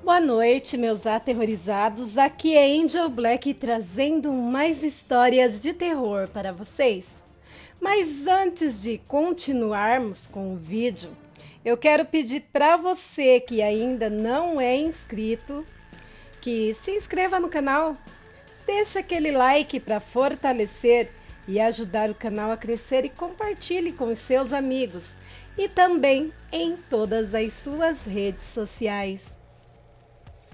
Boa noite, meus aterrorizados. Aqui é Angel Black trazendo mais histórias de terror para vocês. Mas antes de continuarmos com o vídeo, eu quero pedir para você que ainda não é inscrito, que se inscreva no canal, deixa aquele like para fortalecer e ajudar o canal a crescer e compartilhe com os seus amigos e também em todas as suas redes sociais.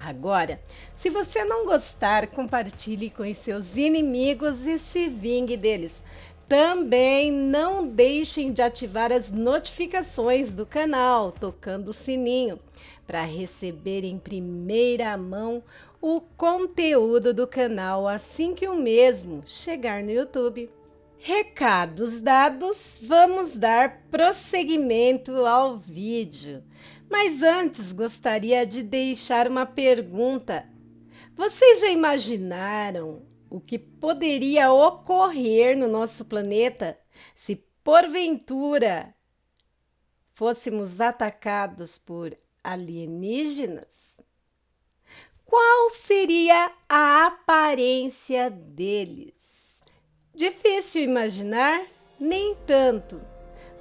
Agora, se você não gostar, compartilhe com os seus inimigos e se vingue deles. Também não deixem de ativar as notificações do canal, tocando o sininho, para receber em primeira mão o conteúdo do canal assim que o mesmo chegar no YouTube. Recados dados, vamos dar prosseguimento ao vídeo. Mas antes gostaria de deixar uma pergunta. Vocês já imaginaram o que poderia ocorrer no nosso planeta se porventura fôssemos atacados por alienígenas? Qual seria a aparência deles? Difícil imaginar? Nem tanto.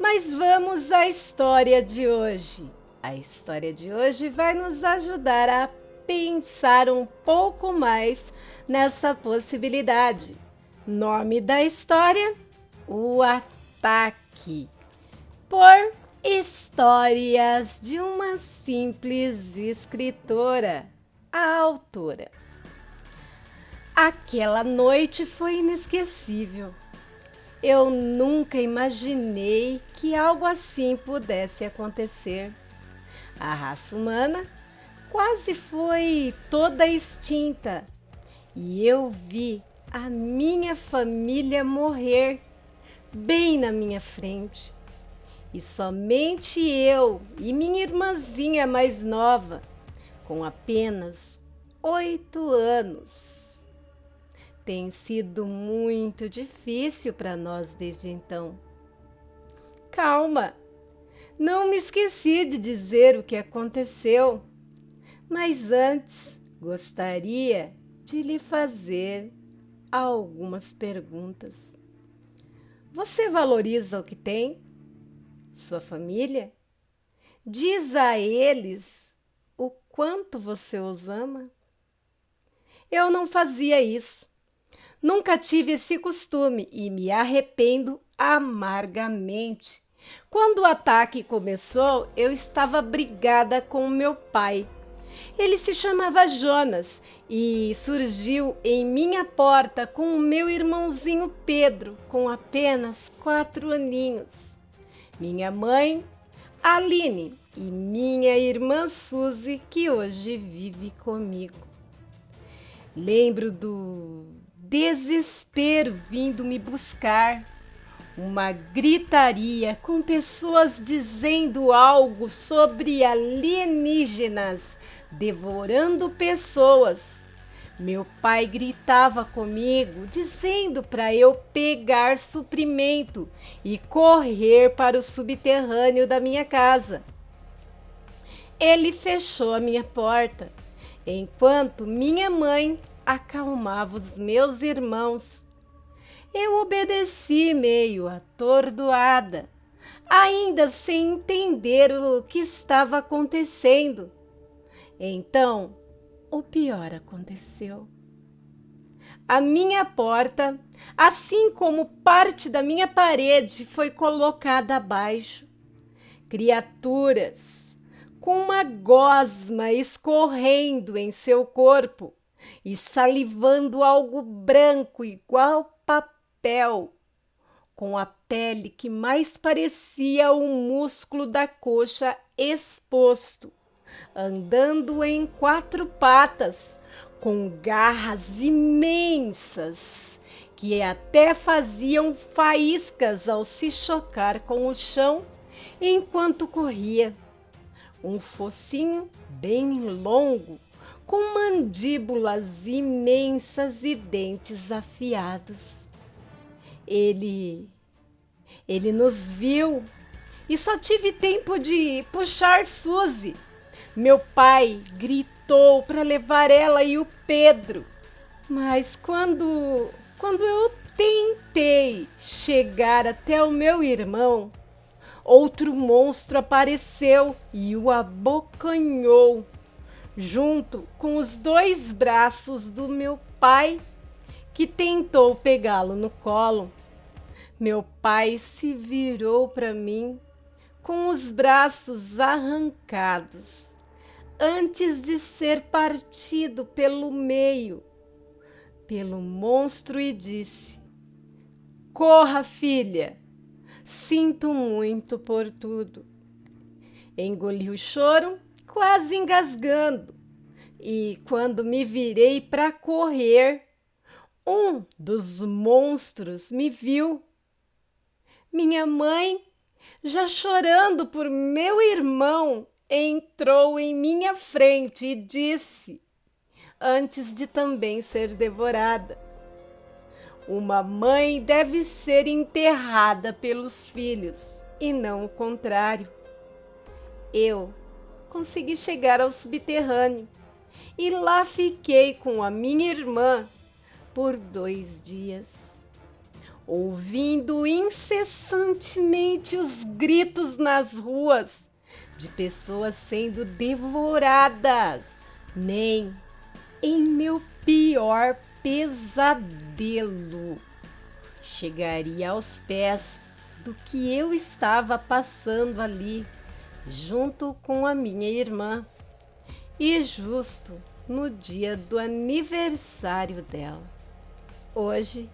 Mas vamos à história de hoje. A história de hoje vai nos ajudar a pensar um pouco mais nessa possibilidade. Nome da história: O Ataque. Por Histórias de uma Simples Escritora, a autora. Aquela noite foi inesquecível. Eu nunca imaginei que algo assim pudesse acontecer. A raça humana quase foi toda extinta e eu vi a minha família morrer bem na minha frente. E somente eu e minha irmãzinha mais nova, com apenas 8 anos. Tem sido muito difícil para nós desde então. Calma! Não me esqueci de dizer o que aconteceu, mas antes gostaria de lhe fazer algumas perguntas. Você valoriza o que tem? Sua família? Diz a eles o quanto você os ama? Eu não fazia isso. Nunca tive esse costume e me arrependo amargamente. Quando o ataque começou, eu estava brigada com o meu pai. Ele se chamava Jonas e surgiu em minha porta com o meu irmãozinho Pedro, com apenas 4 aninhos. Minha mãe, Aline, e minha irmã Suzy, que hoje vive comigo. Lembro do desespero vindo me buscar. Uma gritaria com pessoas dizendo algo sobre alienígenas devorando pessoas. Meu pai gritava comigo, dizendo para eu pegar suprimento e correr para o subterrâneo da minha casa. Ele fechou a minha porta, enquanto minha mãe acalmava os meus irmãos. Eu obedeci meio atordoada, ainda sem entender o que estava acontecendo. Então, o pior aconteceu. A minha porta, assim como parte da minha parede, foi colocada abaixo. Criaturas com uma gosma escorrendo em seu corpo e salivando algo branco igual papel, com a pele que mais parecia o músculo da coxa exposto, andando em 4 patas, com garras imensas, que até faziam faíscas ao se chocar com o chão enquanto corria. Um focinho bem longo, com mandíbulas imensas e dentes afiados. Ele nos viu e só tive tempo de puxar Suzy. Meu pai gritou voltou para levar ela e o Pedro. Mas quando eu tentei chegar até o meu irmão, outro monstro apareceu e o abocanhou, junto com os 2 braços do meu pai, que tentou pegá-lo no colo. Meu pai se virou para mim com os braços arrancados, antes de ser partido pelo meio pelo monstro, e disse: "Corra, filha, sinto muito por tudo." Engoli o choro, quase engasgando, e quando me virei para correr, um dos monstros me viu. Minha mãe, já chorando por meu irmão, entrou em minha frente e disse, antes de também ser devorada: "Uma mãe deve ser enterrada pelos filhos e não o contrário." Eu consegui chegar ao subterrâneo e lá fiquei com a minha irmã por 2 dias, ouvindo incessantemente os gritos nas ruas de pessoas sendo devoradas. Nem em meu pior pesadelo chegaria aos pés do que eu estava passando ali, junto com a minha irmã, e justo no dia do aniversário dela. Hoje,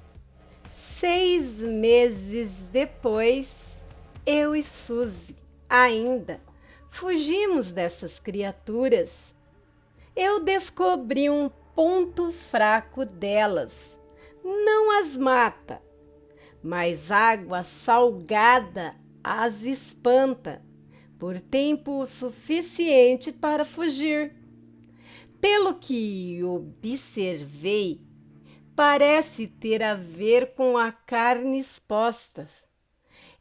6 meses depois, eu e Suzy ainda fugimos dessas criaturas. Eu descobri um ponto fraco delas. Não as mata, mas água salgada as espanta por tempo suficiente para fugir. Pelo que observei, parece ter a ver com a carne exposta.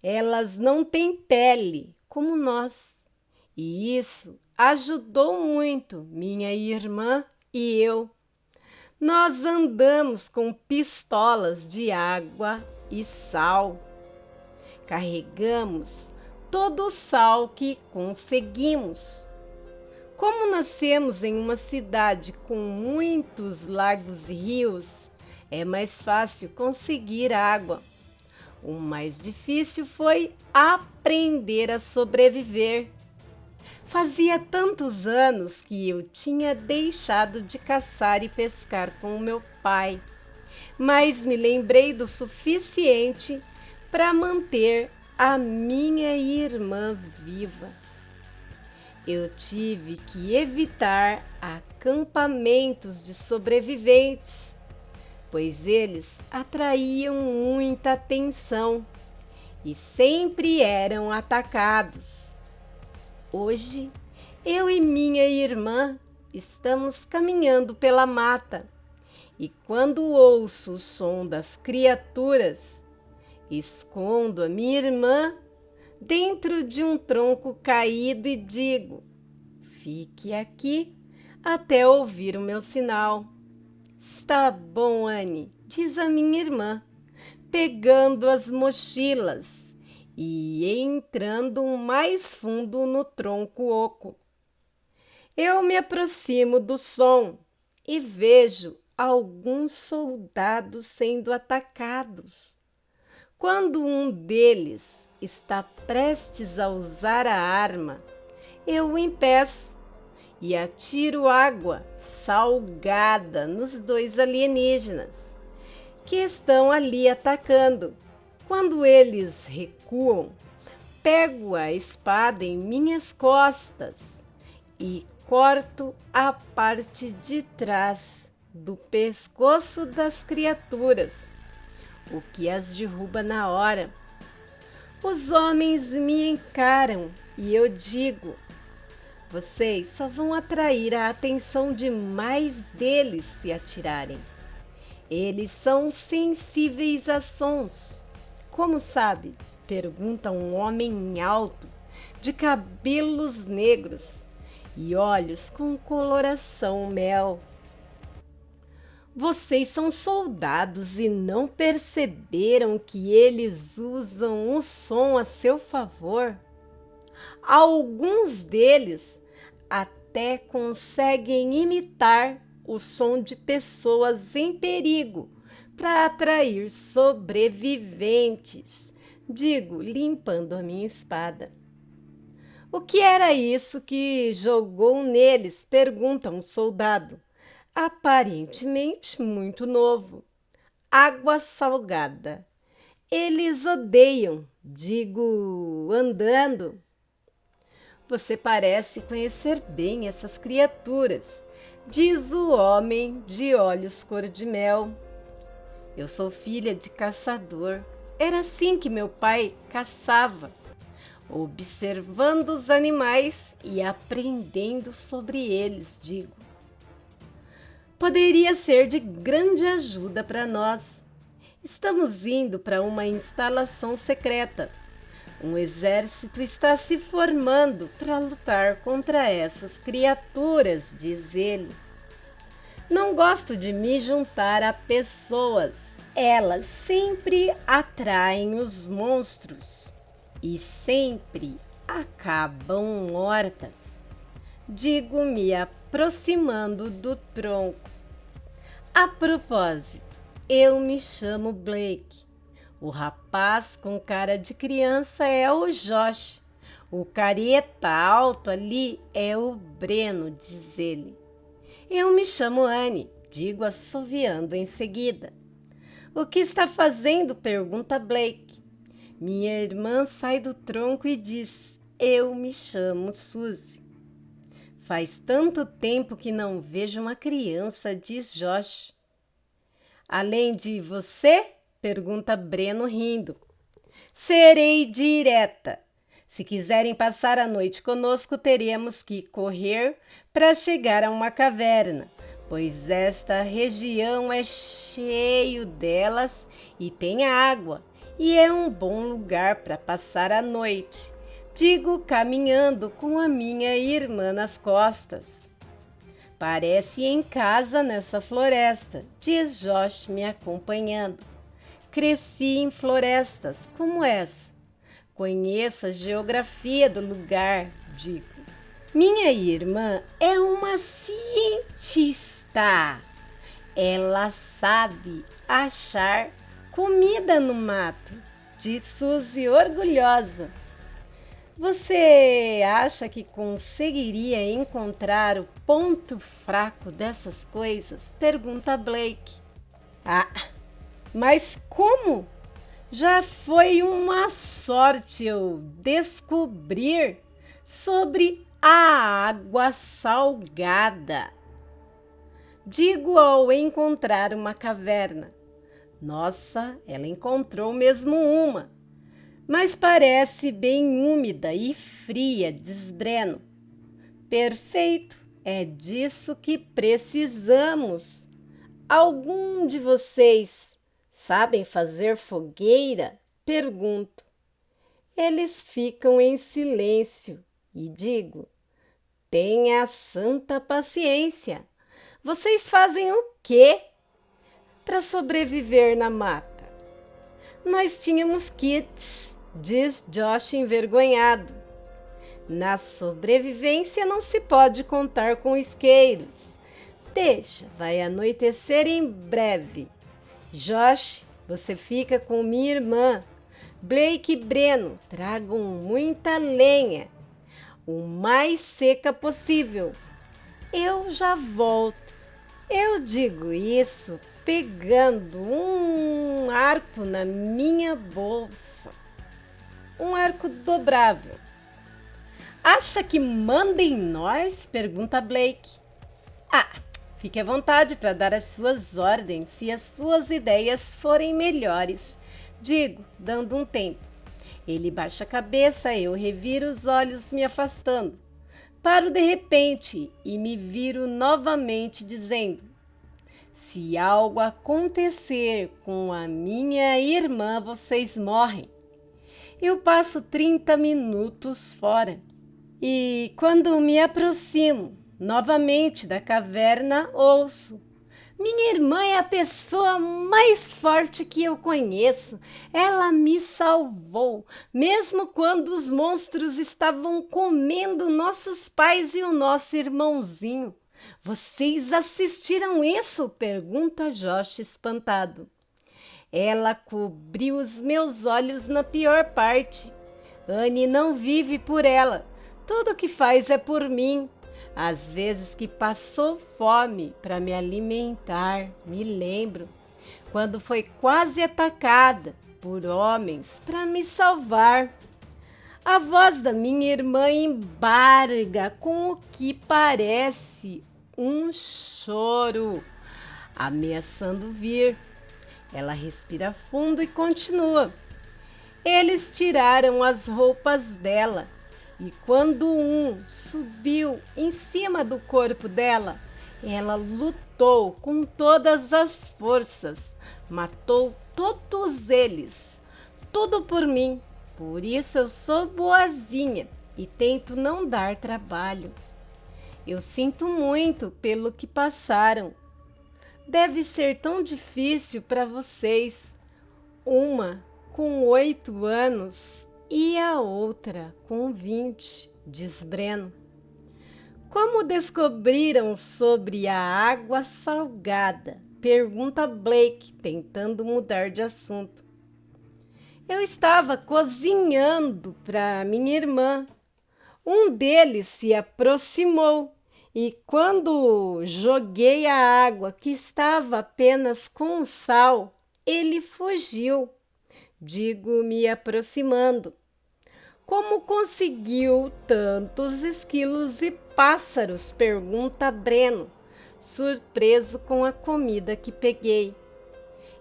Elas não têm pele como nós, e isso ajudou muito minha irmã e eu. Nós andamos com pistolas de água e sal. Carregamos todo o sal que conseguimos. Como nascemos em uma cidade com muitos lagos e rios, é mais fácil conseguir água. O mais difícil foi aprender a sobreviver. Fazia tantos anos que eu tinha deixado de caçar e pescar com o meu pai, mas me lembrei do suficiente para manter a minha irmã viva. Eu tive que evitar acampamentos de sobreviventes, pois eles atraíam muita atenção e sempre eram atacados. Hoje, eu e minha irmã estamos caminhando pela mata e quando ouço o som das criaturas, escondo a minha irmã dentro de um tronco caído e digo: "Fique aqui até ouvir o meu sinal." "Está bom, Anne", diz a minha irmã, pegando as mochilas e entrando mais fundo no tronco oco. Eu me aproximo do som e vejo alguns soldados sendo atacados. Quando um deles está prestes a usar a arma, eu o impeço e atiro água salgada nos 2 alienígenas que estão ali atacando. Quando eles recuam, pego a espada em minhas costas e corto a parte de trás do pescoço das criaturas, o que as derruba na hora. Os homens me encaram e eu digo: "Vocês só vão atrair a atenção de mais deles se atirarem. Eles são sensíveis a sons." "Como sabe?", pergunta um homem alto, de cabelos negros e olhos com coloração mel. Vocês são soldados e não perceberam que eles usam o som a seu favor? Alguns deles até conseguem imitar o som de pessoas em perigo para atrair sobreviventes. Digo, limpando a minha espada. O que era isso que jogou neles? Pergunta um soldado, aparentemente muito novo. Água salgada. Eles odeiam, digo, andando. Você parece conhecer bem essas criaturas, diz o homem de olhos cor de mel. Eu sou filha de caçador. Era assim que meu pai caçava, observando os animais e aprendendo sobre eles, digo. Poderia ser de grande ajuda para nós. Estamos indo para uma instalação secreta. Um exército está se formando para lutar contra essas criaturas, diz ele. Não gosto de me juntar a pessoas. Elas sempre atraem os monstros e sempre acabam mortas. Digo, me aproximando do tronco. A propósito, eu me chamo Blake. O rapaz com cara de criança é o Josh. O careta alto ali é o Breno, diz ele. Eu me chamo Anne, digo assoviando em seguida. O que está fazendo? Pergunta Blake. Minha irmã sai do tronco e diz, eu me chamo Suzy. Faz tanto tempo que não vejo uma criança, diz Josh. Além de você? Pergunta Breno rindo. Serei direta. Se quiserem passar a noite conosco, teremos que correr para chegar a uma caverna, pois esta região é cheio delas e tem água, e é um bom lugar para passar a noite. Digo caminhando com a minha irmã nas costas. Parece em casa nessa floresta, diz Josh me acompanhando. Cresci em florestas como essa. Conheço a geografia do lugar, digo. Minha irmã é uma cientista. Ela sabe achar comida no mato, diz Suzy orgulhosa. Você acha que conseguiria encontrar o ponto fraco dessas coisas? Pergunta Blake. Ah, mas como? Já foi uma sorte eu descobrir sobre a água salgada. Digo ao encontrar uma caverna. Nossa, ela encontrou mesmo uma, mas parece bem úmida e fria, diz Breno. Perfeito, é disso que precisamos. Algum de vocês sabem fazer fogueira? Pergunto. Eles ficam em silêncio e digo, tenha santa paciência. Vocês fazem o quê para sobreviver na mata? Nós tínhamos kits, diz Josh envergonhado. Na sobrevivência não se pode contar com isqueiros. Deixa, vai anoitecer em breve. Josh, você fica com minha irmã. Blake e Breno, tragam muita lenha, o mais seca possível. Eu já volto. Eu digo isso pegando um arco na minha bolsa. Um arco dobrável. Acha que manda em nós? Pergunta Blake. Ah, fique à vontade para dar as suas ordens se as suas ideias forem melhores. Digo, dando um tempo. Ele baixa a cabeça, eu reviro os olhos me afastando. Paro de repente e me viro novamente dizendo, se algo acontecer com a minha irmã, vocês morrem. Eu passo 30 minutos fora E quando me aproximo novamente da caverna, ouço: minha irmã é a pessoa mais forte que eu conheço. Ela me salvou, mesmo quando os monstros estavam comendo nossos pais e o nosso irmãozinho. Vocês assistiram isso? Pergunta Josh espantado. Ela cobriu os meus olhos na pior parte. Anne não vive por ela. Tudo que faz é por mim. Às vezes que passou fome para me alimentar, me lembro, quando foi quase atacada por homens para me salvar. A voz da minha irmã embarga com o que parece um choro, ameaçando vir. Ela respira fundo e continua. Eles tiraram as roupas dela e quando um subiu em cima do corpo dela, ela lutou com todas as forças, matou todos eles, tudo por mim. Por isso eu sou boazinha e tento não dar trabalho. Eu sinto muito pelo que passaram. Deve ser tão difícil para vocês. Uma com 8 anos e a outra com 20, diz Breno. Como descobriram sobre a água salgada? Pergunta Blake, tentando mudar de assunto. Eu estava cozinhando para minha irmã. Um deles se aproximou e quando joguei a água que estava apenas com sal, ele fugiu. Digo me aproximando. Como conseguiu tantos esquilos e pássaros? Pergunta Breno, surpreso com a comida que peguei.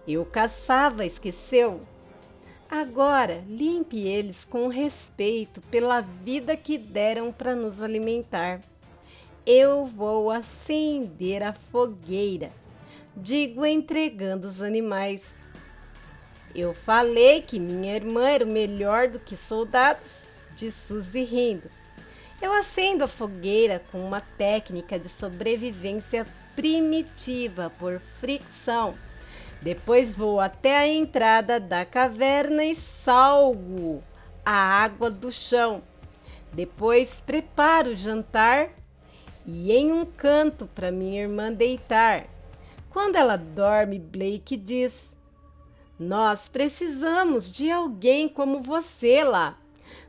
Eu caçava, esqueceu? Agora, limpe eles com respeito pela vida que deram para nos alimentar. Eu vou acender a fogueira, digo entregando os animais. Eu falei que minha irmã era o melhor do que soldados, disse Suzy rindo. Eu acendo a fogueira com uma técnica de sobrevivência primitiva por fricção. Depois vou até a entrada da caverna e salgo a água do chão. Depois preparo o jantar e em um canto para minha irmã deitar. Quando ela dorme, Blake diz: nós precisamos de alguém como você lá.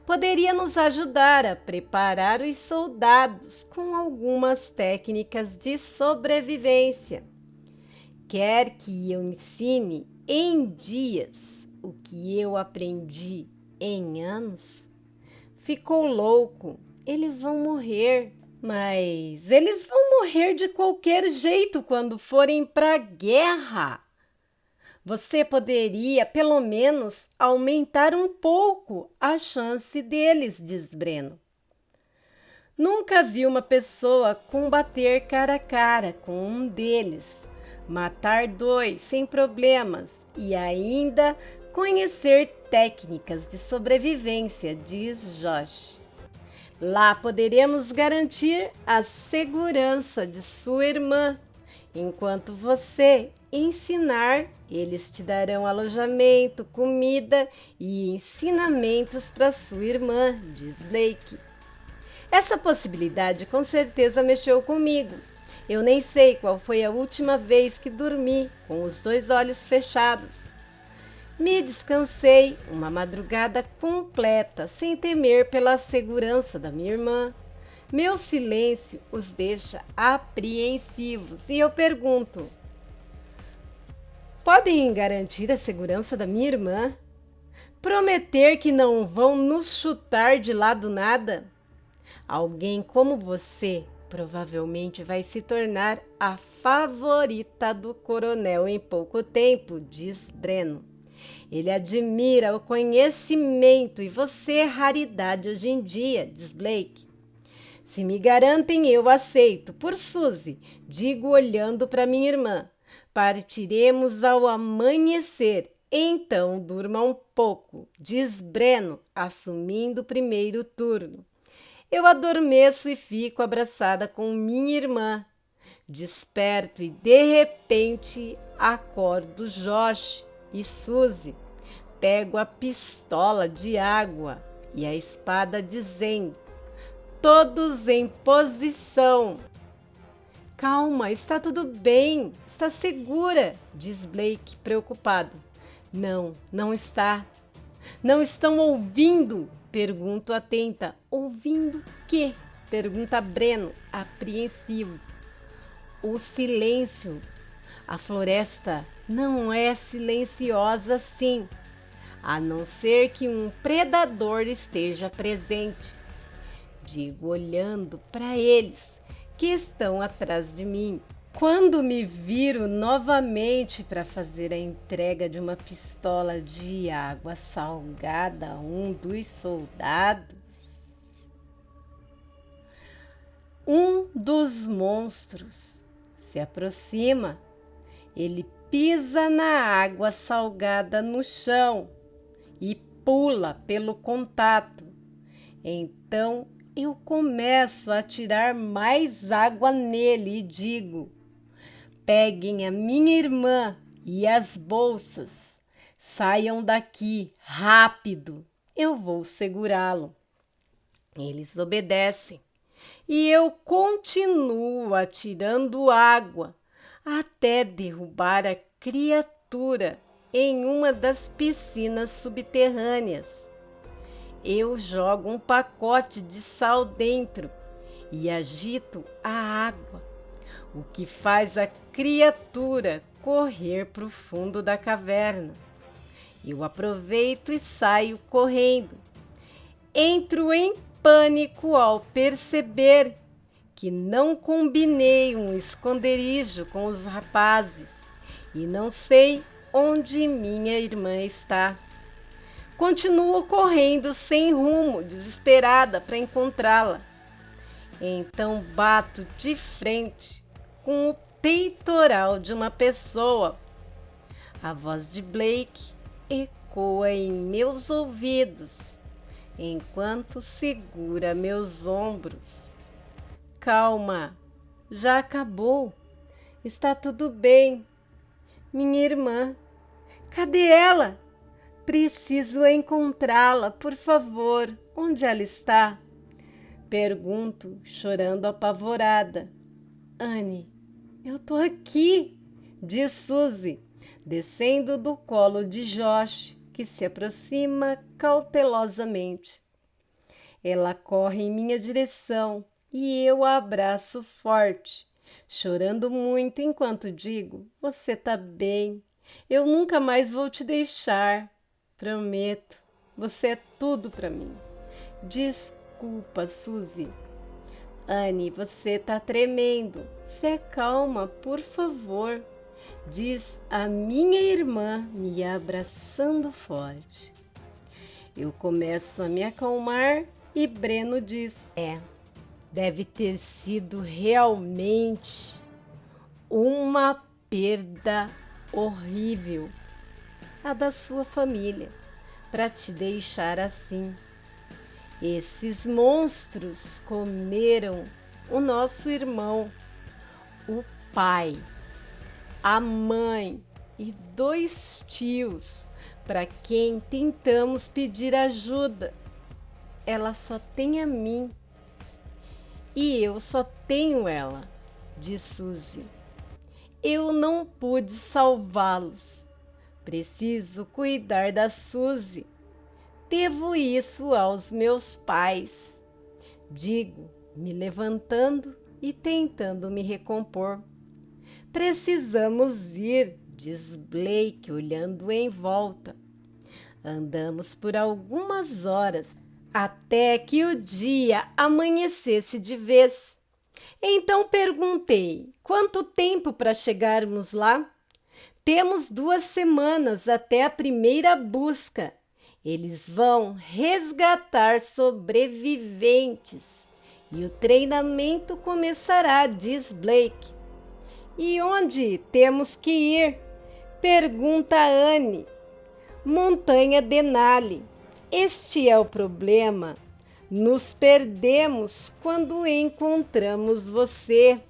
Poderia nos ajudar a preparar os soldados com algumas técnicas de sobrevivência. Quer que eu ensine em dias o que eu aprendi em anos? Ficou louco. Eles vão morrer. Mas eles vão morrer de qualquer jeito quando forem para a guerra. Você poderia, pelo menos, aumentar um pouco a chance deles, diz Breno. Nunca vi uma pessoa combater cara a cara com um deles, matar 2 sem problemas e ainda conhecer técnicas de sobrevivência, diz Josh. Lá poderemos garantir a segurança de sua irmã. Enquanto você ensinar, eles te darão alojamento, comida e ensinamentos para sua irmã, diz Blake. Essa possibilidade com certeza mexeu comigo. Eu nem sei qual foi a última vez que dormi com os 2 olhos fechados. Me descansei uma madrugada completa, sem temer pela segurança da minha irmã. Meu silêncio os deixa apreensivos e eu pergunto: podem garantir a segurança da minha irmã? Prometer que não vão nos chutar de lá do nada? Alguém como você provavelmente vai se tornar a favorita do coronel em pouco tempo, diz Breno. Ele admira o conhecimento e você é raridade hoje em dia, diz Blake. Se me garantem, eu aceito. Por Suzy, digo olhando para minha irmã. Partiremos ao amanhecer. Então durma um pouco, diz Breno, assumindo o primeiro turno. Eu adormeço e fico abraçada com minha irmã. Desperto e de repente acordo Josh e Suzy. Pego a pistola de água e a espada dizendo: todos em posição. Calma, está tudo bem, está segura, diz Blake preocupado. Não, não está. Não estão ouvindo? Pergunto atenta. Ouvindo o quê? Pergunta Breno, apreensivo. O silêncio. A floresta não é silenciosa assim, a não ser que um predador esteja presente. Digo olhando para eles que estão atrás de mim. Quando me viro novamente para fazer a entrega de uma pistola de água salgada a um dos soldados, um dos monstros se aproxima. Ele pisa na água salgada no chão e pula pelo contato. Então eu começo a tirar mais água nele e digo: peguem a minha irmã e as bolsas. Saiam daqui, rápido. Eu vou segurá-lo. Eles obedecem e eu continuo atirando água até derrubar a criatura em uma das piscinas subterrâneas. Eu jogo um pacote de sal dentro e agito a água, o que faz a criatura correr para o fundo da caverna. Eu aproveito e saio correndo. Entro em pânico ao perceber que não combinei um esconderijo com os rapazes e não sei onde minha irmã está. Continuo correndo sem rumo, desesperada para encontrá-la. Então bato de frente com o peitoral de uma pessoa. A voz de Blake ecoa em meus ouvidos, enquanto segura meus ombros. Calma, já acabou. Está tudo bem. Minha irmã, cadê ela? Preciso encontrá-la, por favor. Onde ela está? Pergunto, chorando apavorada. Anne, eu tô aqui, diz Suzy, descendo do colo de Josh, que se aproxima cautelosamente. Ela corre em minha direção e eu a abraço forte, chorando muito enquanto digo: você tá bem, eu nunca mais vou te deixar. Prometo, você é tudo para mim. Desculpa, Suzy. Anne, você tá tremendo. Se acalma, por favor, diz a minha irmã, me abraçando forte. Eu começo a me acalmar e Breno diz: deve ter sido realmente uma perda horrível, a da sua família, para te deixar assim. Esses monstros comeram o nosso irmão, o pai, a mãe e 2 tios, para quem tentamos pedir ajuda. Ela só tem a mim e eu só tenho ela, diz Suzy. Eu não pude salvá-los. Preciso cuidar da Suzy. Devo isso aos meus pais, digo, me levantando e tentando me recompor. Precisamos ir, diz Blake, olhando em volta. Andamos por algumas horas, até que o dia amanhecesse de vez. Então perguntei: quanto tempo para chegarmos lá? Temos 2 semanas até a primeira busca. Eles vão resgatar sobreviventes e o treinamento começará, diz Blake. E onde temos que ir? Pergunta Anne. Montanha Denali. Este é o problema. Nos perdemos quando encontramos você.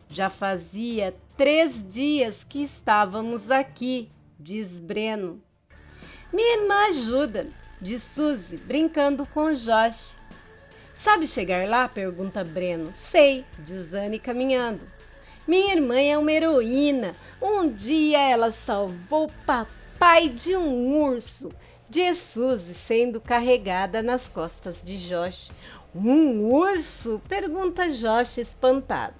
Já fazia 3 dias que estávamos aqui, diz Breno. Minha irmã ajuda, diz Suzy, brincando com Josh. Sabe chegar lá? Pergunta Breno. Sei, diz Anne caminhando. Minha irmã é uma heroína. Um dia ela salvou o papai de um urso, diz Suzy, sendo carregada nas costas de Josh. Um urso? Pergunta Josh espantado.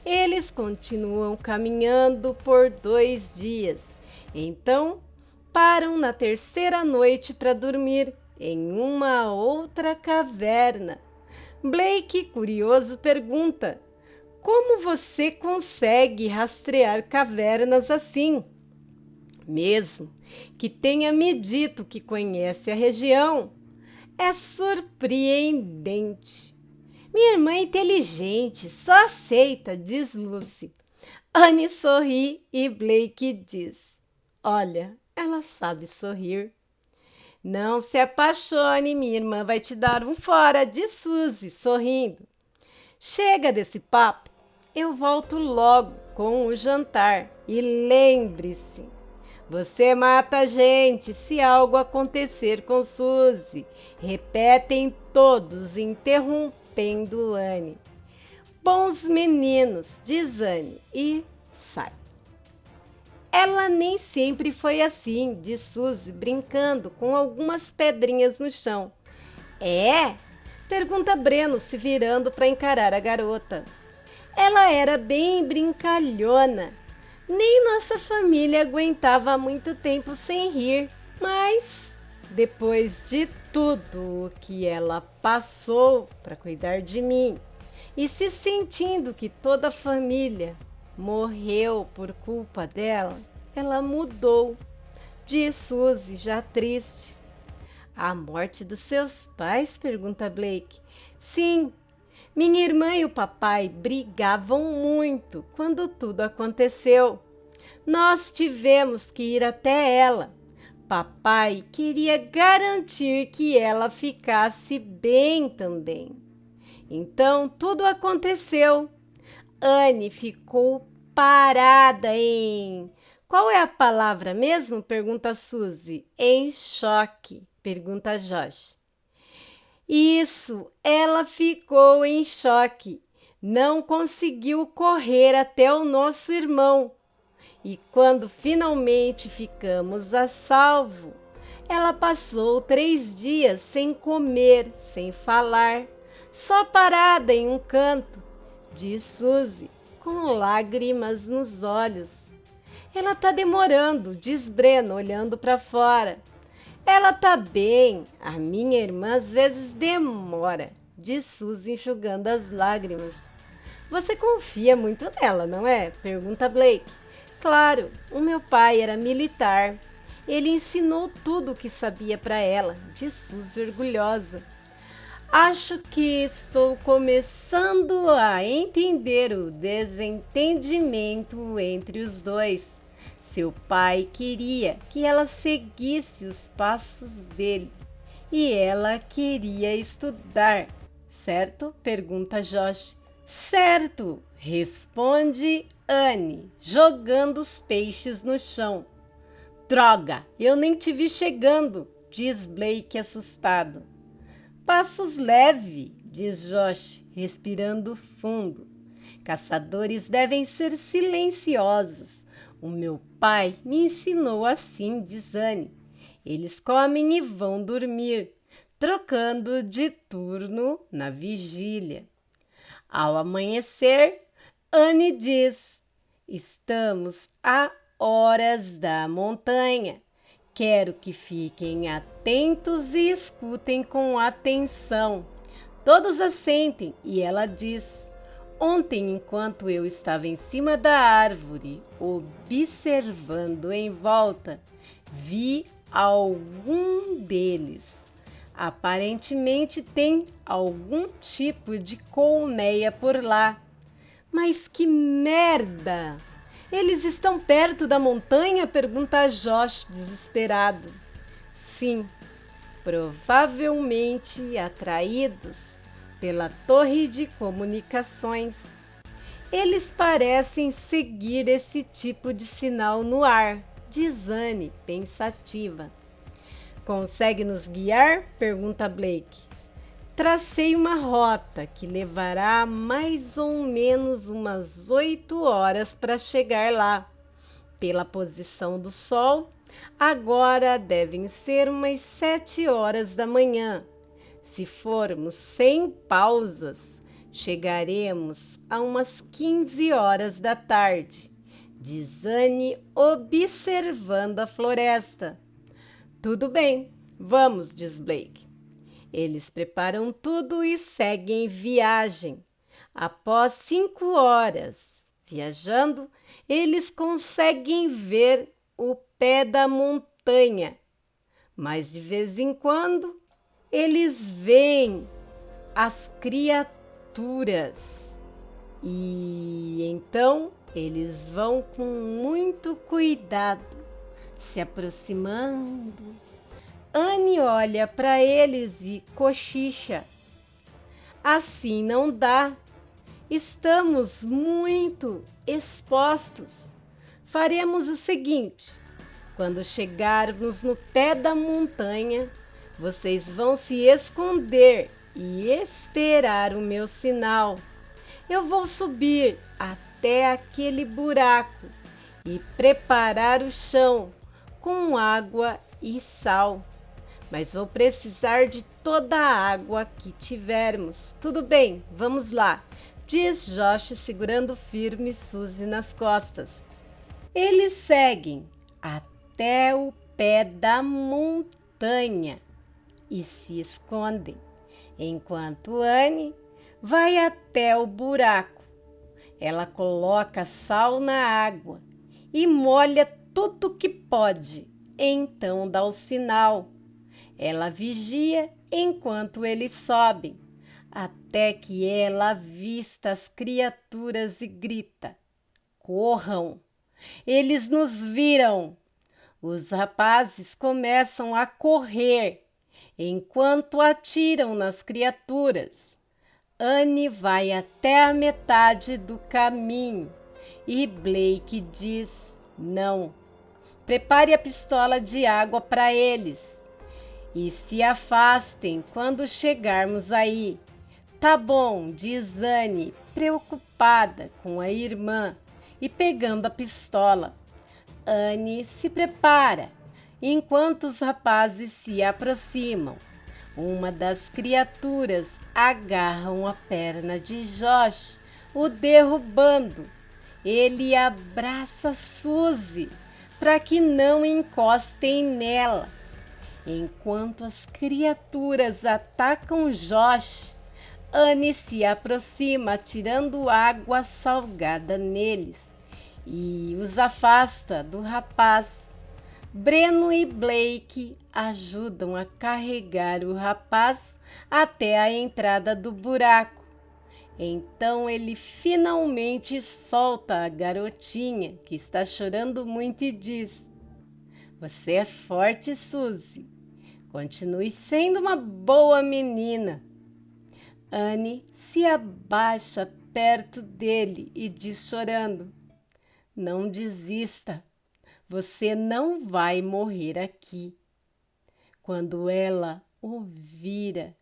Eles continuam caminhando por 2 dias. Então, param na terceira noite para dormir em uma outra caverna. Blake, curioso, pergunta: como você consegue rastrear cavernas assim? Mesmo que tenha me dito que conhece a região, é surpreendente. Minha irmã é inteligente, só aceita, diz Lucy. Anne sorri e Blake diz: olha, ela sabe sorrir. Não se apaixone, minha irmã vai te dar um fora, diz Suzy, sorrindo. Chega desse papo, eu volto logo com o jantar. E lembre-se, você mata a gente se algo acontecer com Suzy. Repetem todos, interrompendo Anne. Bons meninos, diz Anne e sai. Ela nem sempre foi assim, diz Suzy, brincando com algumas pedrinhas no chão. É? Pergunta Breno, se virando para encarar a garota. Ela era bem brincalhona. Nem nossa família aguentava muito tempo sem rir. Mas, depois de tudo o que ela passou para cuidar de mim, e se sentindo que toda a família morreu por culpa dela, ela mudou, diz Suzy, já triste. A morte dos seus pais? Pergunta Blake. Sim, minha irmã e o papai brigavam muito quando tudo aconteceu. Nós tivemos que ir até ela. Papai queria garantir que ela ficasse bem também. Então tudo aconteceu. Anne ficou parada em... Qual é a palavra mesmo? Pergunta Suzy. Em choque, pergunta Josh. Isso, ela ficou em choque. Não conseguiu correr até o nosso irmão. E quando finalmente ficamos a salvo, ela passou 3 dias sem comer, sem falar, só parada em um canto, diz Suzy, com lágrimas nos olhos. Ela tá demorando, diz Breno, olhando para fora. Ela tá bem, a minha irmã às vezes demora, diz Suzy, enxugando as lágrimas. Você confia muito nela, não é? Pergunta Blake. Claro, o meu pai era militar. Ele ensinou tudo o que sabia para ela, diz Suzy, orgulhosa. Acho que estou começando a entender o desentendimento entre os dois. Seu pai queria que ela seguisse os passos dele e ela queria estudar, certo? Pergunta Josh. Certo, responde Anne, jogando os peixes no chão. Droga, eu nem te vi chegando, diz Blake assustado. Passos leve, diz Josh, respirando fundo. Caçadores devem ser silenciosos. O meu pai me ensinou assim, diz Anne. Eles comem e vão dormir, trocando de turno na vigília. Ao amanhecer, Anne diz: estamos a horas da montanha. Quero que fiquem atentos e escutem com atenção. Todos assentem e ela diz: ontem, enquanto eu estava em cima da árvore, observando em volta, vi algum deles. Aparentemente tem algum tipo de colmeia por lá. Mas que merda! Eles estão perto da montanha? Pergunta Josh, desesperado. Sim, provavelmente atraídos pela torre de comunicações. Eles parecem seguir esse tipo de sinal no ar, diz Anne, pensativa. Consegue nos guiar? Pergunta Blake. Tracei uma rota que levará mais ou menos umas 8 horas para chegar lá. Pela posição do sol, agora devem ser umas 7 horas da manhã. Se formos sem pausas, chegaremos a umas 15 horas da tarde, diz Anne, observando a floresta. Tudo bem, vamos, diz Blake. Eles preparam tudo e seguem viagem. Após 5 horas viajando, eles conseguem ver o pé da montanha, mas de vez em quando eles veem as criaturas. E então eles vão com muito cuidado, se aproximando. Anne olha para eles e cochicha. Assim não dá. Estamos muito expostos. Faremos o seguinte: quando chegarmos no pé da montanha, vocês vão se esconder e esperar o meu sinal. Eu vou subir até aquele buraco e preparar o chão com água e sal. Mas vou precisar de toda a água que tivermos. Tudo bem, vamos lá, diz Josh, segurando firme Suzy nas costas. Eles seguem até o pé da montanha e se escondem, enquanto Anne vai até o buraco. Ela coloca sal na água e molha tudo que pode, então dá o sinal. Ela vigia enquanto eles sobem, até que ela avista as criaturas e grita: corram! Eles nos viram! Os rapazes começam a correr, enquanto atiram nas criaturas. Anne vai até a metade do caminho e Blake diz: não. Prepare a pistola de água para eles e se afastem quando chegarmos aí. Tá bom, diz Anne, preocupada com a irmã e pegando a pistola. Anne se prepara, enquanto os rapazes se aproximam. Uma das criaturas agarra a perna de Josh, o derrubando. Ele abraça Suzy para que não encostem nela. Enquanto as criaturas atacam Josh, Anne se aproxima, atirando água salgada neles e os afasta do rapaz. Breno e Blake ajudam a carregar o rapaz até a entrada do buraco. Então ele finalmente solta a garotinha, que está chorando muito, e diz: você é forte, Suzy. Continue sendo uma boa menina. Anne se abaixa perto dele e diz chorando: não desista. Você não vai morrer aqui. Quando ela o vira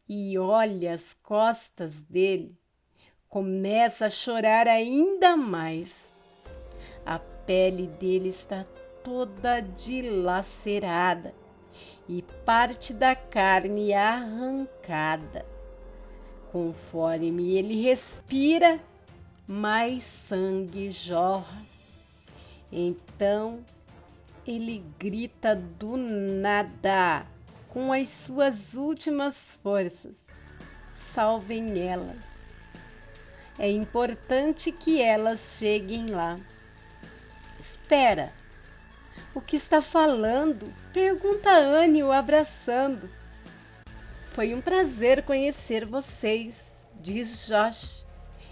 e olha as costas dele, começa a chorar ainda mais. A pele dele está toda dilacerada e parte da carne arrancada. Conforme ele respira, mais sangue jorra. Então ele grita do nada, com as suas últimas forças: salvem elas. É importante que elas cheguem lá. Espera, o que está falando? Pergunta Anne, o abraçando. Foi um prazer conhecer vocês, diz Josh,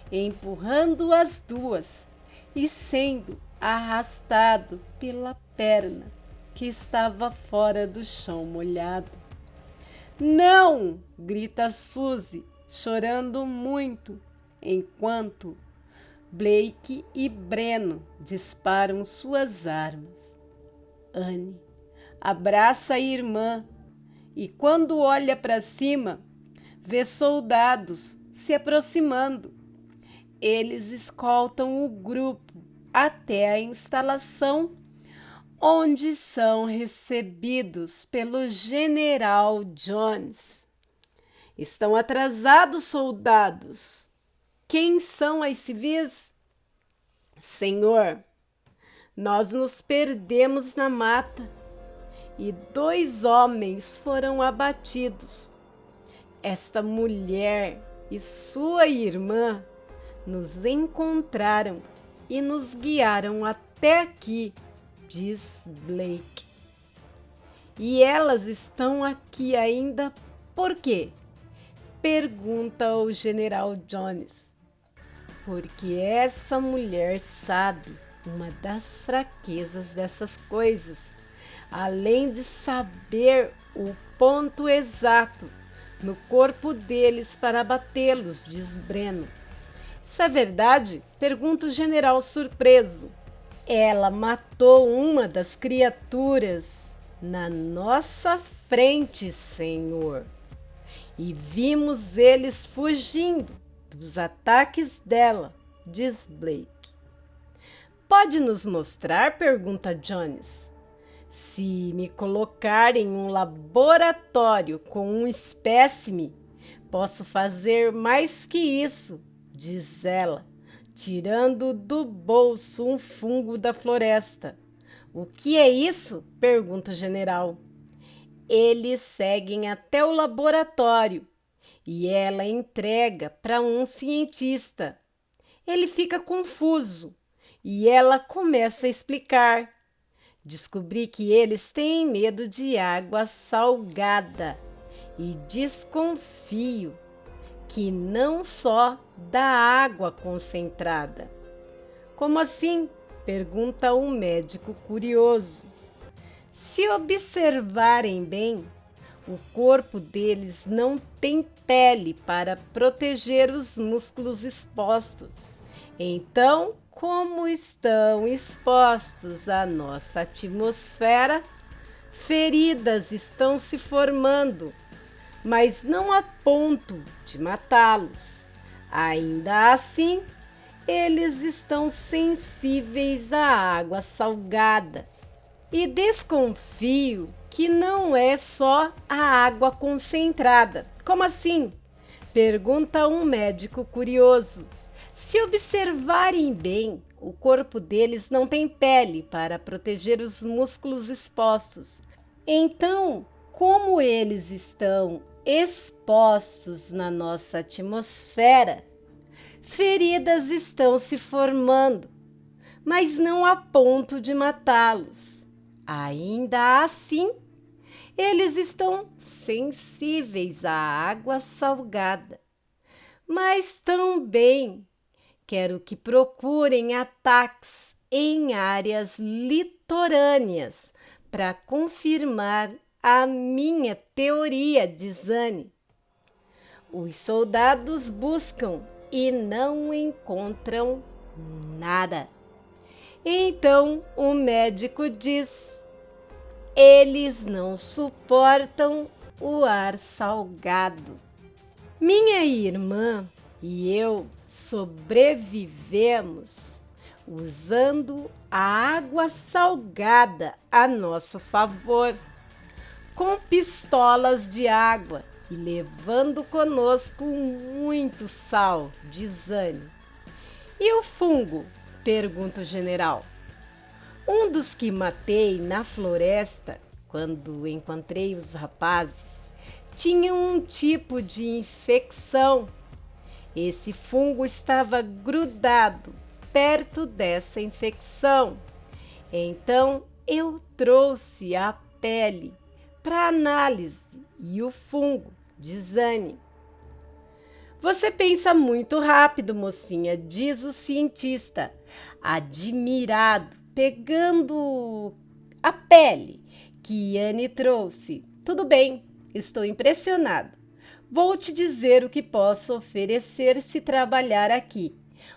empurrando as duas e sendo arrastado pela perna que estava fora do chão molhado. Não! Grita Suzy, chorando muito, enquanto Blake e Breno disparam suas armas. Anne abraça a irmã e, quando olha para cima, vê soldados se aproximando. Eles escoltam o grupo até a instalação, onde são recebidos pelo General Jones. Estão atrasados, soldados. Quem são as civis? Senhor, nós nos perdemos na mata e 2 homens foram abatidos. Esta mulher e sua irmã nos encontraram e nos guiaram até aqui, diz Blake. E elas estão aqui ainda por quê? Pergunta o General Jones. Porque essa mulher sabe uma das fraquezas dessas coisas, além de saber o ponto exato no corpo deles para abatê-los, diz Breno. Isso é verdade? Pergunta o general surpreso. Ela matou uma das criaturas na nossa frente, senhor. E vimos eles fugindo dos ataques dela, diz Blake. Pode nos mostrar? Pergunta Jones. Se me colocar em um laboratório com um espécime, posso fazer mais que isso, diz ela, tirando do bolso um fungo da floresta. O que é isso? Pergunta o general. Eles seguem até o laboratório e ela entrega para um cientista. Ele fica confuso e ela começa a explicar. Descobri que eles têm medo de água salgada e desconfio que não só da água concentrada. Como assim? Pergunta um médico curioso. Se observarem bem, o corpo deles não tem pele para proteger os músculos expostos. Então, como estão expostos à nossa atmosfera, feridas estão se formando, mas não a ponto de matá-los. Ainda assim, eles estão sensíveis à água salgada. E desconfio que não é só a água concentrada. Como assim? Pergunta um médico curioso. Se observarem bem, o corpo deles não tem pele para proteger os músculos expostos. Então, como eles estão expostos na nossa atmosfera, feridas estão se formando, mas não a ponto de matá-los. Ainda assim, eles estão sensíveis à água salgada. Mas também quero que procurem ataques em áreas litorâneas para confirmar a minha teoria, diz Anne. Os soldados buscam e não encontram nada. Então o médico diz: eles não suportam o ar salgado. Minha irmã e eu sobrevivemos usando a água salgada a nosso favor, com pistolas de água e levando conosco muito sal, diz Anne. E o fungo? Pergunta o general. Um dos que matei na floresta, quando encontrei os rapazes, tinha um tipo de infecção. Esse fungo estava grudado perto dessa infecção. Então eu trouxe a pele para análise e o fungo, diz Anne. Você pensa muito rápido, mocinha, diz o cientista, admirado, pegando a pele que Anne trouxe. Tudo bem, estou impressionada. Vou te dizer o que posso oferecer se trabalhar aqui.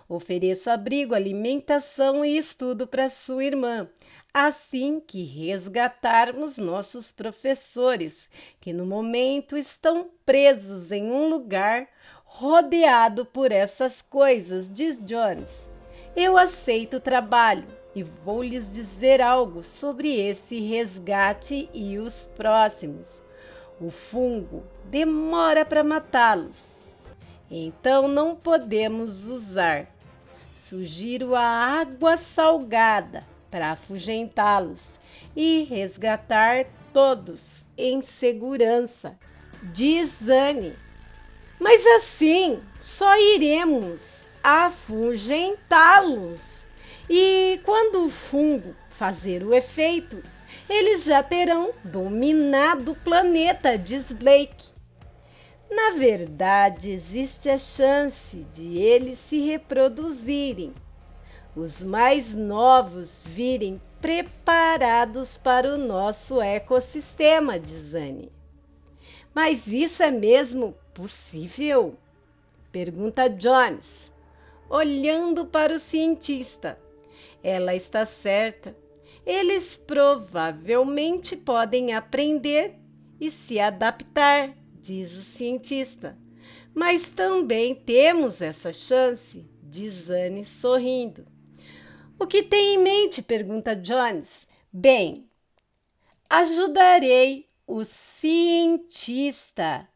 Ofereço abrigo, alimentação e estudo para sua irmã, assim que resgatarmos nossos professores, que no momento estão presos em um lugar rodeado por essas coisas, diz Jones. Eu aceito o trabalho e vou lhes dizer algo sobre esse resgate e os próximos. O fungo demora para matá-los, então não podemos usar. Sugiro a água salgada para afugentá-los e resgatar todos em segurança, diz Anne. Mas assim só iremos afugentá-los. E quando o fungo fazer o efeito, eles já terão dominado o planeta, diz Blake. Na verdade, existe a chance de eles se reproduzirem, os mais novos virem preparados para o nosso ecossistema, diz Anne. Mas isso é mesmo possível? Pergunta Jones, olhando para o cientista. Ela está certa. Eles provavelmente podem aprender e se adaptar, diz o cientista. Mas também temos essa chance, diz Anne sorrindo. O que tem em mente? Pergunta Jones. Bem, ajudarei o cientista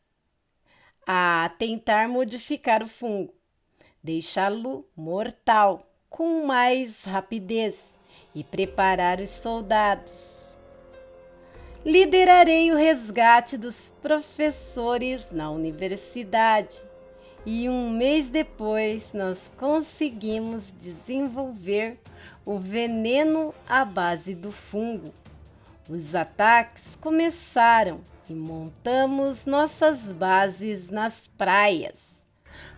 a tentar modificar o fungo, deixá-lo mortal com mais rapidez e preparar os soldados. Liderarei o resgate dos professores na universidade e um mês depois nós conseguimos desenvolver o veneno à base do fungo. Os ataques começaram e montamos nossas bases nas praias.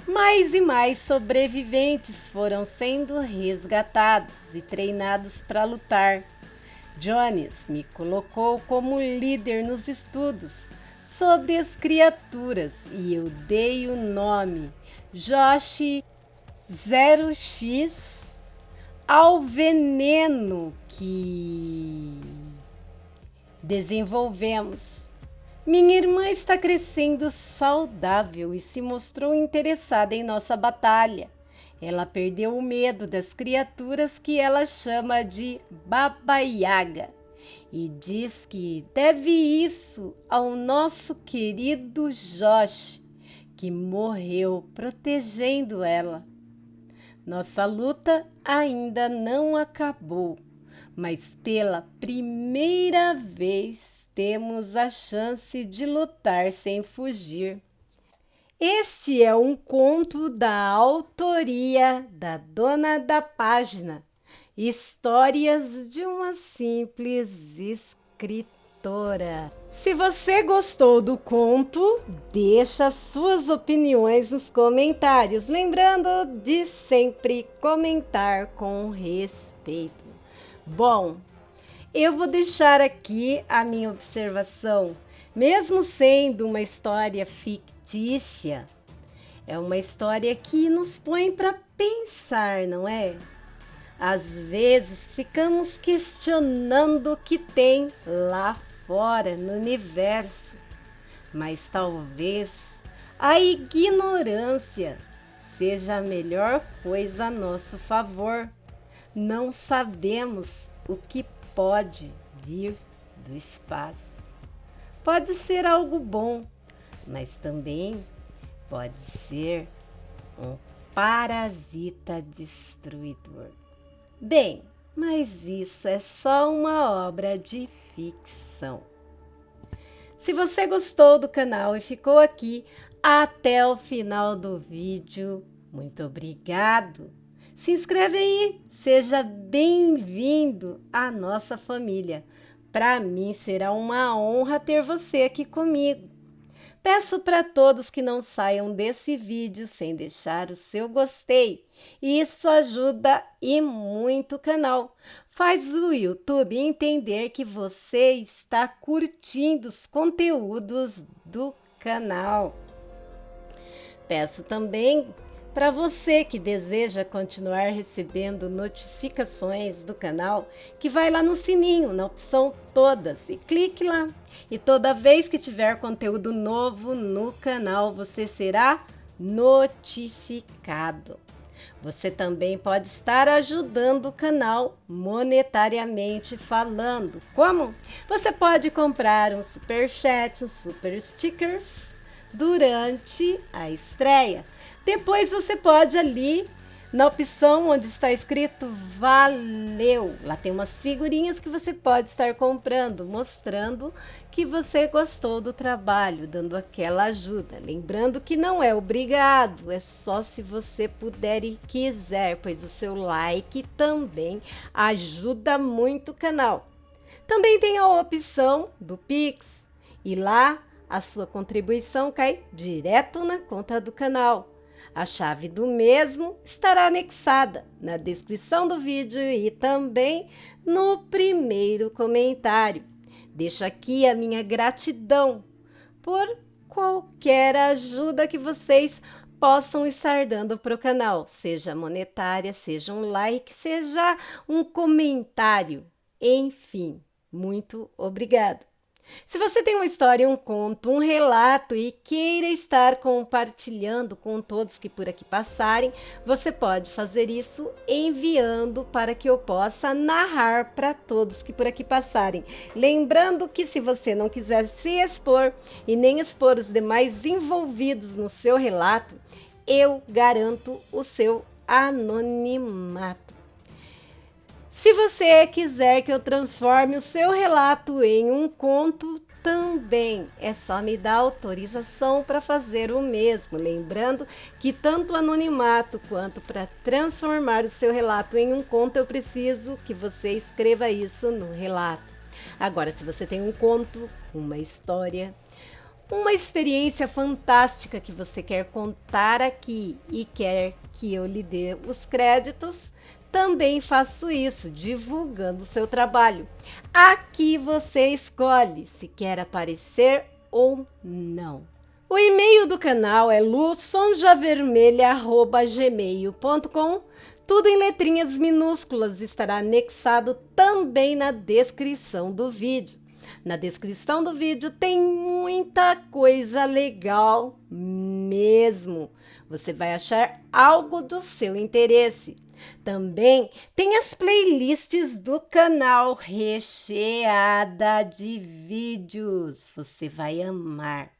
Mais e mais sobreviventes foram sendo resgatados e treinados para lutar. Jones me colocou como líder nos estudos sobre as criaturas e eu dei o nome Josh 0x ao veneno que desenvolvemos. Minha irmã está crescendo saudável e se mostrou interessada em nossa batalha. Ela perdeu o medo das criaturas que ela chama de Baba Yaga e diz que deve isso ao nosso querido Josh, que morreu protegendo ela. Nossa luta ainda não acabou, mas pela primeira vez temos a chance de lutar sem fugir. Este é um conto da autoria da dona da página, Histórias de uma Simples Escritora. Se você gostou do conto, deixa suas opiniões nos comentários, lembrando de sempre comentar com respeito. Bom, eu vou deixar aqui a minha observação. Mesmo sendo uma história fictícia, é uma história que nos põe para pensar, não é? Às vezes ficamos questionando o que tem lá fora no universo, mas talvez a ignorância seja a melhor coisa a nosso favor. Não sabemos o que pode vir do espaço. Pode ser algo bom, mas também pode ser um parasita destruidor. Bem, mas isso é só uma obra de ficção. Se você gostou do canal e ficou aqui até o final do vídeo, muito obrigado! Se inscreve aí, seja bem-vindo à nossa família. Para mim será uma honra ter você aqui comigo. Peço para todos que não saiam desse vídeo sem deixar o seu gostei. Isso ajuda e muito o canal. Faz o YouTube entender que você está curtindo os conteúdos do canal. Peço também para você que deseja continuar recebendo notificações do canal, que vai lá no sininho, na opção todas, e clique lá. E toda vez que tiver conteúdo novo no canal, você será notificado. Você também pode estar ajudando o canal monetariamente falando. Como? Você pode comprar um super chat, um super stickers durante a estreia. Depois você pode ali na opção onde está escrito valeu. Lá tem umas figurinhas que você pode estar comprando, mostrando que você gostou do trabalho, dando aquela ajuda. Lembrando que não é obrigado, é só se você puder e quiser, pois o seu like também ajuda muito o canal. Também tem a opção do Pix e lá a sua contribuição cai direto na conta do canal. A chave do mesmo estará anexada na descrição do vídeo e também no primeiro comentário. Deixo aqui a minha gratidão por qualquer ajuda que vocês possam estar dando para o canal, seja monetária, seja um like, seja um comentário, enfim, muito obrigada. Se você tem uma história, um conto, um relato e queira estar compartilhando com todos que por aqui passarem, você pode fazer isso enviando para que eu possa narrar para todos que por aqui passarem. Lembrando que se você não quiser se expor e nem expor os demais envolvidos no seu relato, eu garanto o seu anonimato. Se você quiser que eu transforme o seu relato em um conto, também é só me dar autorização para fazer o mesmo. Lembrando que tanto o anonimato quanto para transformar o seu relato em um conto, eu preciso que você escreva isso no relato. Agora, se você tem um conto, uma história, uma experiência fantástica que você quer contar aqui e quer que eu lhe dê os créditos, também faço isso, divulgando o seu trabalho. Aqui você escolhe se quer aparecer ou não. O e-mail do canal é lusonjavermelha@gmail.com. Tudo em letrinhas minúsculas, estará anexado também na descrição do vídeo. Na descrição do vídeo tem muita coisa legal mesmo. Você vai achar algo do seu interesse. Também tem as playlists do canal recheada de vídeos. Você vai amar.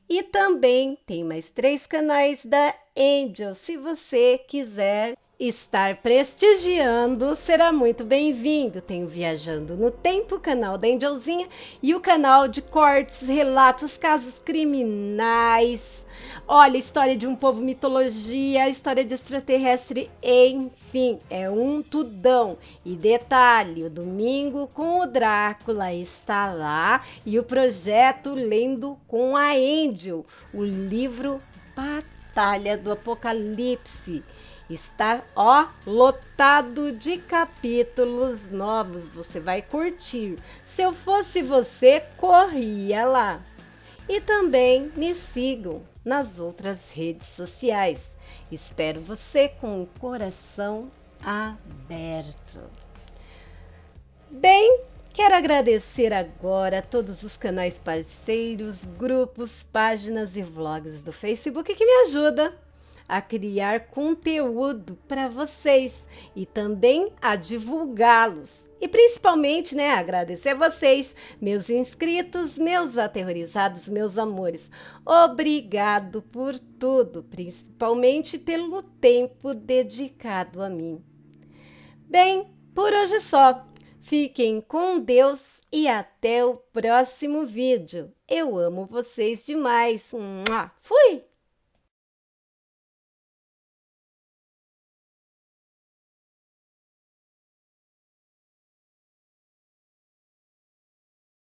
E também tem mais 3 canais da Angel. Se você quiser estar prestigiando, será muito bem-vindo. Tem o Viajando no Tempo, o canal da Angelzinha, e o canal de cortes, relatos, casos criminais. Olha, história de um povo, mitologia, história de extraterrestre, enfim, é um tudão. E detalhe, o Domingo com o Drácula está lá e o projeto Lendo com a Angel, o livro Batalha do Apocalipse. Está, lotado de capítulos novos. Você vai curtir. Se eu fosse você, corria lá. E também me sigam nas outras redes sociais. Espero você com o coração aberto. Bem, quero agradecer agora a todos os canais parceiros, grupos, páginas e vlogs do Facebook que me ajudam a criar conteúdo para vocês e também a divulgá-los. E principalmente, agradecer a vocês, meus inscritos, meus aterrorizados, meus amores. Obrigado por tudo, principalmente pelo tempo dedicado a mim. Bem, por hoje é só. Fiquem com Deus e até o próximo vídeo. Eu amo vocês demais. Fui!